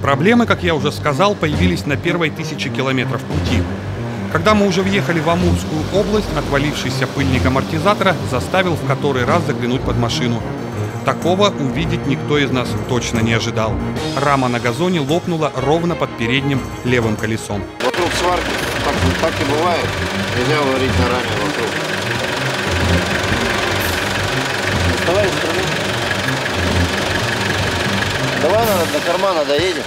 Проблемы, как я уже сказал, появились на первой 1000 километров пути. Когда мы уже въехали в Амурскую область, отвалившийся пыльник амортизатора заставил в который раз заглянуть под машину. Такого увидеть никто из нас точно не ожидал. Рама на газоне лопнула ровно под передним левым колесом. Вокруг сварки так и бывает. Нельзя варить на раме вокруг. Доставай инструмент. Давай до кармана доедем.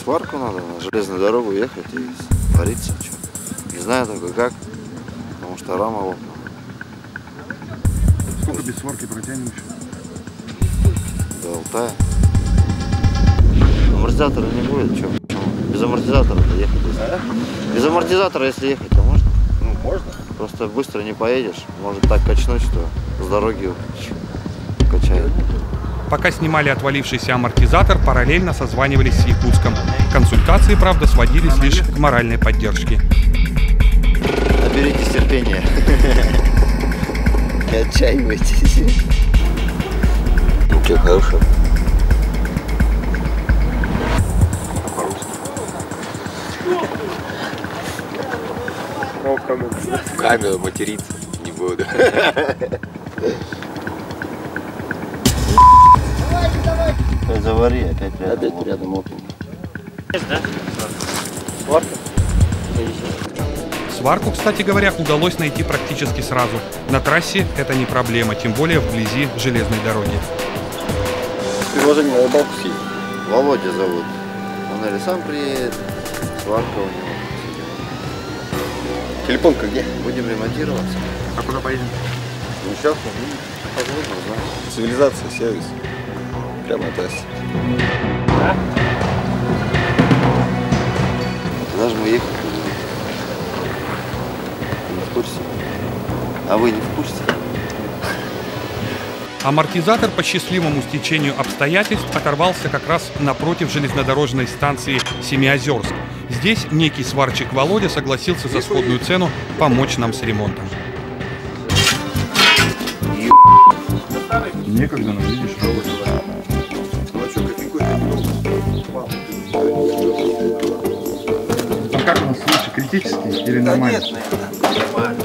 Сварку надо, на железную дорогу ехать и вариться. Не знаю только как, потому что рама лопнула. Сколько без сварки протянем еще? До Алтая. Амортизатора не будет, что? Без амортизатора ехать. Без амортизатора, если ехать, то можно? Ну, можно. Просто быстро не поедешь. Может так качнуть, что с дороги качает. Пока снимали отвалившийся амортизатор, параллельно созванивались с Якутском. Консультации, правда, сводились лишь к моральной поддержке. Наберитесь терпения. Не отчаивайтесь. Ну, что, хорошо. В камеру материться не буду. Завари, опять рядом лопнет. Сварку, кстати говоря, удалось найти практически сразу. На трассе это не проблема, тем более вблизи железной дороги. Предложение на рыбалку съесть. Володя зовут. Он или сам приедет, сварка у него. Телефонка где? Будем ремонтироваться. А куда поедем? Ну сейчас, Возможно, знаю. цивилизация, сервис. Прямо на трассе. Куда же мы ехать? Не в курсе. А вы не в курсе? Амортизатор по счастливому стечению обстоятельств оторвался как раз напротив железнодорожной станции Семиозерск. Здесь некий сварщик Володя согласился за сходную цену помочь нам с ремонтом. Некогда, но видишь, работать. А как у нас случай, критический или нормально? Нормально.